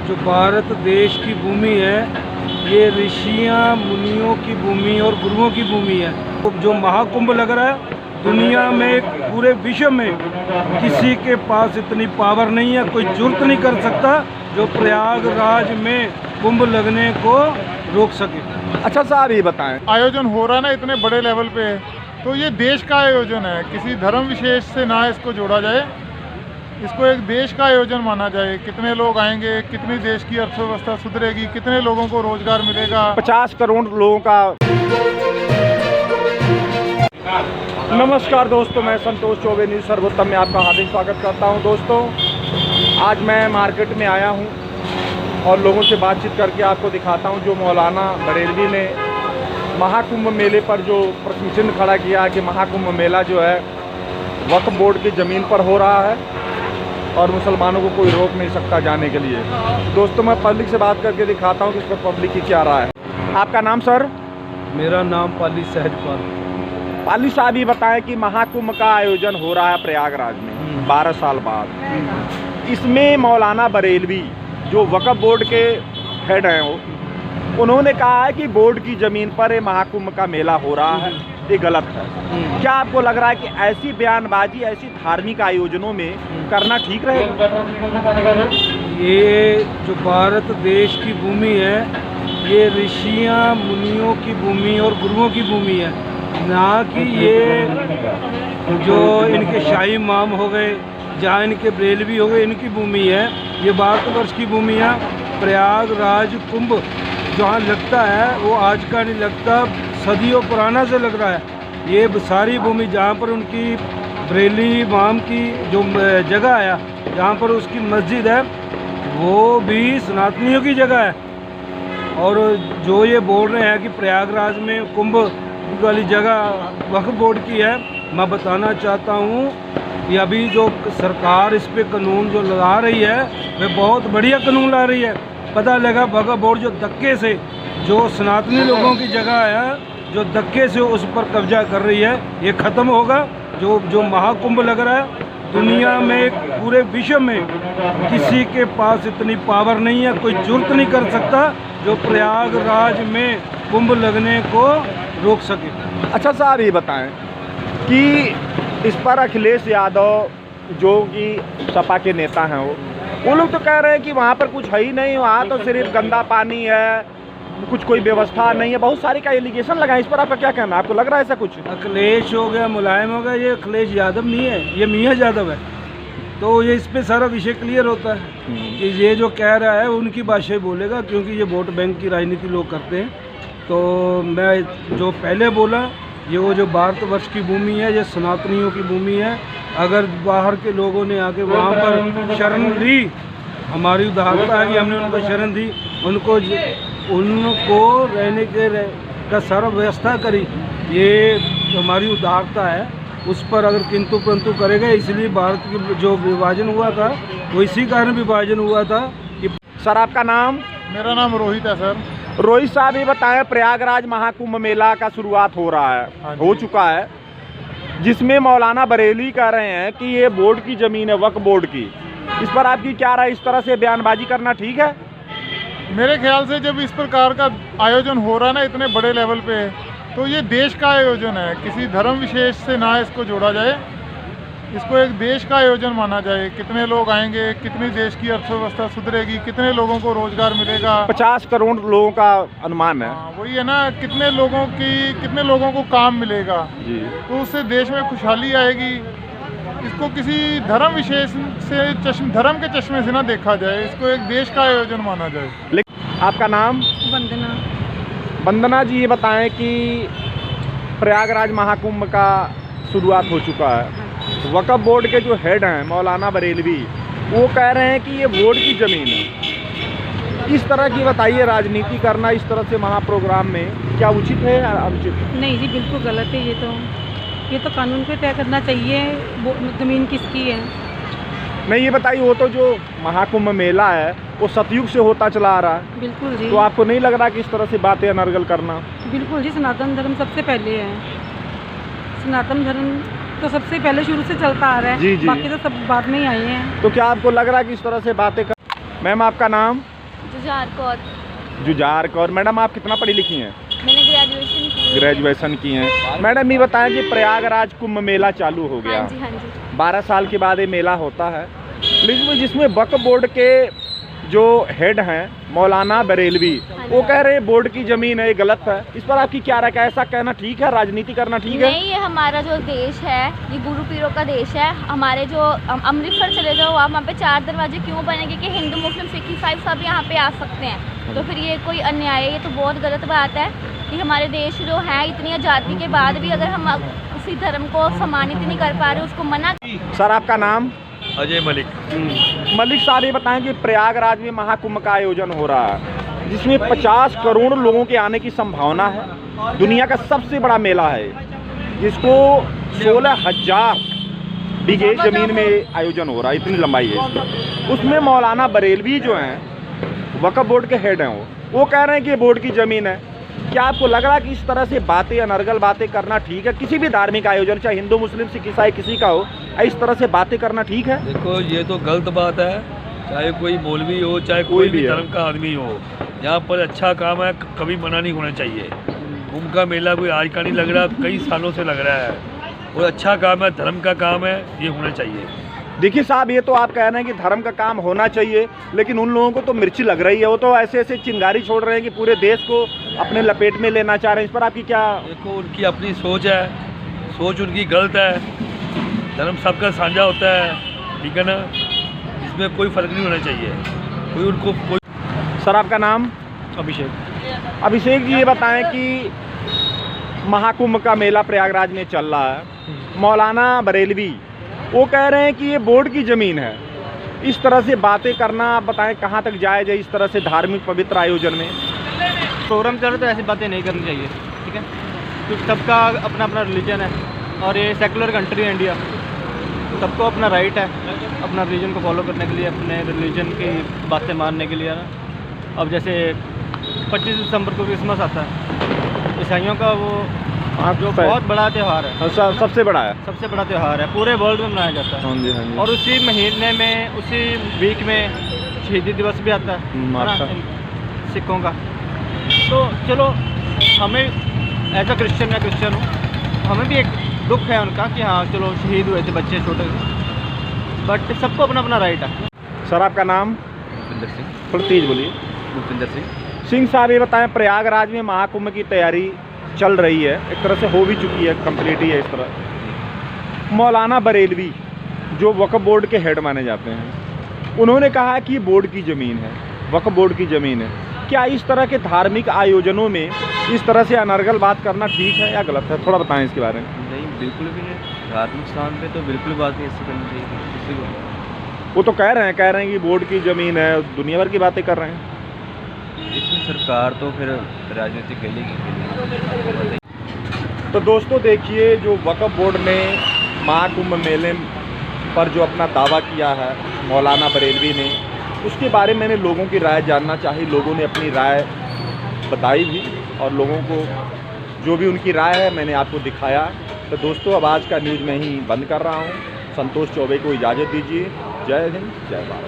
जो भारत देश की भूमि है, ये ऋषियों मुनियों की भूमि और गुरुओं की भूमि है। तो जो महाकुंभ लग रहा है, दुनिया में पूरे विश्व में किसी के पास इतनी पावर नहीं है, कोई जुर्त नहीं कर सकता जो प्रयागराज में कुंभ लगने को रोक सके। अच्छा साहब, ये बताएं, आयोजन हो रहा है ना इतने बड़े लेवल पे, तो ये देश का आयोजन है, किसी धर्म विशेष से ना इसको जोड़ा जाए, इसको एक देश का आयोजन माना जाए। कितने लोग आएंगे, कितनी देश की अर्थव्यवस्था सुधरेगी, कितने लोगों को रोजगार मिलेगा। 50 करोड़ लोगों का। नमस्कार दोस्तों, मैं संतोष चौबे न्यूज़ सर्वोत्तम में आपका हार्दिक स्वागत करता हूं। दोस्तों, आज मैं मार्केट में आया हूं और लोगों से बातचीत करके आपको दिखाता हूं जो मौलाना बरेलवी ने महाकुंभ मेले पर जो प्रश्न चिन्ह खड़ा किया है कि महाकुंभ मेला जो है वक्फ बोर्ड की ज़मीन पर हो रहा है और मुसलमानों को कोई रोक नहीं सकता जाने के लिए। दोस्तों, मैं पब्लिक से बात करके दिखाता हूं कि इस पर पब्लिक की क्या राय है। आपका नाम सर? मेरा नाम पाली सहजपाल। पाली साहब, ये बताएं कि महाकुंभ का आयोजन हो रहा है प्रयागराज में 12 साल बाद। इसमें मौलाना बरेलवी जो वक्फ बोर्ड के हेड हैं, उन्होंने कहा है कि बोर्ड की ज़मीन पर ये महाकुंभ का मेला हो रहा है, ये गलत है। क्या आपको लग रहा है कि ऐसी बयानबाजी ऐसी धार्मिक आयोजनों में करना ठीक रहेगा? ये जो भारत देश की भूमि है, ये ऋषियों मुनियों की भूमि और गुरुओं की भूमि है, ना कि ये जो इनके शाही इमाम हो गए, जहाँ इनके बरेलवी हो गए, इनकी भूमि है। ये भारतवर्ष की भूमि है। प्रयागराज कुंभ जहाँ लगता है वो आज का नहीं लगता, सदियों पुराना से लग रहा है। ये सारी भूमि जहाँ पर उनकी बरेली इमाम की जो जगह है, जहाँ पर उसकी मस्जिद है, वो भी सनातनियों की जगह है। और जो ये बोल रहे हैं कि प्रयागराज में कुंभ वाली जगह वक्फ बोर्ड की है, मैं बताना चाहता हूँ कि अभी जो सरकार इस पे कानून जो ला रही है, वह बहुत बढ़िया कानून ला रही है। पता लगा वक्फ बोर्ड जो धक्के से जो सनातनी लोगों की जगह है, जो धक्के से उस पर कब्जा कर रही है, ये ख़त्म होगा। जो महाकुंभ लग रहा है, दुनिया में पूरे विश्व में किसी के पास इतनी पावर नहीं है, कोई जुर्त नहीं कर सकता जो प्रयागराज में कुंभ लगने को रोक सके। अच्छा साहब, ये बताएं कि इस पर अखिलेश यादव जो कि सपा के नेता हैं, वो लोग तो कह रहे हैं कि वहाँ पर कुछ है ही नहीं, वहाँ तो सिर्फ गंदा पानी है, कुछ कोई व्यवस्था नहीं है, बहुत सारे का एलिगेशन लगाए। इस पर आपका क्या कहना है? आपको लग रहा है ऐसा कुछ? अखिलेश हो गया, मुलायम हो गया, ये अखिलेश यादव नहीं है, ये मियाँ यादव है। तो ये इस पे सारा विषय क्लियर होता है कि ये जो कह रहा है उनकी भाषा ही बोलेगा, क्योंकि ये वोट बैंक की राजनीति लोग करते हैं। तो मैं जो पहले बोला, ये वो जो भारतवर्ष की भूमि है, ये सनातनियों की भूमि है। अगर बाहर के लोगों ने आके वहाँ पर शरण ली, हमारी उदारता है कि हमने उनको शरण दी, उनको रहने के का सारा व्यवस्था करी, ये हमारी उदारता है। उस पर अगर किंतु परंतु करेगा, इसलिए भारत की जो विभाजन हुआ था वो इसी कारण विभाजन हुआ था कि। सर, आपका नाम? मेरा नाम रोहित है सर। रोहित साहब, ये बताएं, प्रयागराज महाकुंभ मेला का शुरुआत हो रहा है, हो चुका है, जिसमें मौलाना बरेलवी कह रहे हैं कि ये बोर्ड की ज़मीन है, वक्फ बोर्ड की। इस पर आपकी क्या राय? इस तरह से बयानबाजी करना ठीक है? मेरे ख्याल से जब इस प्रकार का आयोजन हो रहा है ना इतने बड़े लेवल पे, तो ये देश का आयोजन है, किसी धर्म विशेष से ना इसको जोड़ा जाए, इसको एक देश का आयोजन माना जाए। कितने लोग आएंगे, कितनी देश की अर्थव्यवस्था सुधरेगी, कितने लोगों को रोजगार मिलेगा। 50 करोड़ लोगों का अनुमान है। वही है ना, कितने लोगों को काम मिलेगा जी। तो उससे देश में खुशहाली आएगी। इसको किसी धर्म विशेष से धर्म के चश्मे से ना देखा जाए, इसको एक देश का आयोजन माना जाए। लेकिन आपका नाम? वंदना। वंदना जी, ये बताएं कि प्रयागराज महाकुंभ का शुरुआत हो चुका है। वक्फ बोर्ड के जो हेड हैं मौलाना बरेलवी, वो कह रहे हैं कि ये बोर्ड की ज़मीन है। इस तरह की बताइए, राजनीति करना इस तरह से महाप्रोग्राम में क्या उचित है या अनुचित? नहीं जी, बिल्कुल गलत है। ये तो कानून पे तय करना चाहिए वो ज़मीन किसकी है। नहीं, ये बताइए, वो तो जो महाकुंभ मेला है वो सतयुग से होता चला आ रहा है। बिल्कुल जी। तो आपको नहीं लग रहा कि इस तरह से बातें अनर्गल करना? बिल्कुल जी, सनातन धर्म सबसे पहले है। सनातन धर्म तो सबसे पहले शुरू से चलता आ रहा है। जी जी। बाकी तो सब बाद में ही आए हैं। तो क्या आपको लग रहा है कि इस तरह से बातें कर? मैम, आपका नाम? जुझार कौर। जुझार कौर। मैडम आप कितना पढ़ी लिखी हैं? मैंने ग्रेजुएशन की। ग्रेजुएशन की हैं। मैडम ये बताएं कि प्रयागराज कुंभ मेला चालू हो गया। हाँ जी, हाँ जी। 12 साल के बाद ये मेला होता है, लेकिन जिसमें वक्फ बोर्ड के जो हेड हैं मौलाना बरेलवी, वो कह रहे हैं बोर्ड की ज़मीन है, ये गलत है। इस पर आपकी क्या राय है? ऐसा कहना ठीक है? राजनीति करना ठीक है? नहीं, ये हमारा जो देश है ये गुरु पीरों का देश है। हमारे जो अमृतसर चले जाओ आप, वहाँ पे 4 दरवाजे क्यों बनेंगे कि हिंदू मुस्लिम सिख ईसाई सब यहाँ पे आ सकते हैं? तो फिर ये कोई अन्याय है, ये तो बहुत गलत बात है कि हमारे देश जो है इतनी आज़ादी के बाद भी अगर हम किसी धर्म को सम्मानित नहीं कर पा रहे, उसको मना। सर आपका नाम? अजय मलिक। मलिक साहब ये बताएं कि प्रयागराज में महाकुंभ का आयोजन हो रहा है, जिसमें 50 करोड़ लोगों के आने की संभावना है। दुनिया का सबसे बड़ा मेला है, जिसको 16,000 बीघे जमीन में आयोजन हो रहा है, इतनी लंबाई है इसकी। उसमें मौलाना बरेलवी जो हैं वक्फ बोर्ड के हेड हैं, वो कह रहे हैं कि ये बोर्ड की ज़मीन है। क्या आपको लग रहा है कि इस तरह से बातें, अनर्गल बातें करना ठीक है? किसी भी धार्मिक आयोजन, चाहे हिंदू मुस्लिम सिख ईसाई किसी का हो, इस तरह से बातें करना ठीक है? देखो ये तो गलत बात है, चाहे कोई मौलवी हो, चाहे कोई भी धर्म का आदमी हो। यहाँ पर अच्छा काम है, कभी मना नहीं होना चाहिए। कुंभ का मेला कोई आज का नहीं लग रहा, कई सालों से लग रहा है, और अच्छा काम है, धर्म का काम है, ये होना चाहिए। देखिए साहब, ये तो आप कह रहे हैं कि धर्म का काम होना चाहिए, लेकिन उन लोगों को तो मिर्ची लग रही है। वो तो ऐसे ऐसे चिंगारी छोड़ रहे हैं कि पूरे देश को अपने लपेट में लेना चाह रहे हैं। इस पर आपकी क्या? देखो उनकी अपनी सोच है, सोच उनकी गलत है। धर्म सबका साझा होता है, ठीक है ना, इसमें कोई फ़र्क नहीं होना चाहिए। कोई उनको कोई। सर आपका नाम? अभिषेक। अभिषेक जी ये बताएं कि महाकुंभ का मेला प्रयागराज में चल रहा है, मौलाना बरेलवी वो कह रहे हैं कि ये बोर्ड की ज़मीन है। इस तरह से बातें करना आप बताएं कहाँ तक जायज़ है इस तरह से धार्मिक पवित्र आयोजन में? प्रोग्राम चल रहा है तो ऐसी बातें नहीं करनी चाहिए, ठीक है, क्योंकि सबका अपना अपना रिलीजन है और ये सेकुलर कंट्री है इंडिया, तो सबको अपना राइट है अपना रिलीजन को फॉलो करने के लिए, अपने रिलीजन की बातें मानने के लिए ना। अब जैसे 25 दिसंबर को क्रिसमस आता है, ईसाइयों का वो जो बहुत बड़ा त्यौहार है, सबसे बड़ा है, सबसे बड़ा त्यौहार है, पूरे वर्ल्ड में मनाया जाता है। हाँ जी, हाँ जी। और उसी महीने में, उसी वीक में शहीदी दिवस भी आता है ना, सिखों का। तो चलो, हमें एज अ क्रिश्चियन, मैं क्रिश्चियन हूँ, हमें भी एक दुख है उनका कि हाँ चलो शहीद हुए थे बच्चे छोटे, बट सबको अपना अपना राइट है। सर आपका नाम? भूपिंदर सिंह। थोड़ा तेज बोलिए। भूपिंदर सिंह। सिंह साहब ये बताएं, प्रयागराज में महाकुंभ की तैयारी चल रही है, एक तरह से हो भी चुकी है, कंप्लीट ही है इस तरह। मौलाना बरेलवी जो वक्फ बोर्ड के हेड माने जाते हैं, उन्होंने कहा है कि ये बोर्ड की ज़मीन है, वक्फ बोर्ड की ज़मीन है। क्या इस तरह के धार्मिक आयोजनों में इस तरह से अनर्गल बात करना ठीक है या गलत है? थोड़ा बताएं इसके बारे में। नहीं, बिल्कुल भी नहीं। धार्मिक स्थान पे तो बिल्कुल बात नहीं ऐसी करनी चाहिए किसी को। वो तो कह रहे हैं कि बोर्ड की ज़मीन है, दुनिया भर की बातें कर रहे हैं। इसमें सरकार तो फिर राजनीति खेलेगी। तो दोस्तों देखिए, जो वक्फ बोर्ड ने महाकुंभ मेले पर जो अपना दावा किया है मौलाना बरेलवी ने, उसके बारे में मैंने लोगों की राय जानना चाही। लोगों ने अपनी राय बताई भी, और लोगों को जो भी उनकी राय है मैंने आपको दिखाया। तो दोस्तों अब आज का न्यूज़ मैं ही बंद कर रहा हूँ। संतोष चौबे को इजाज़त दीजिए। जय हिंद, जय भारत।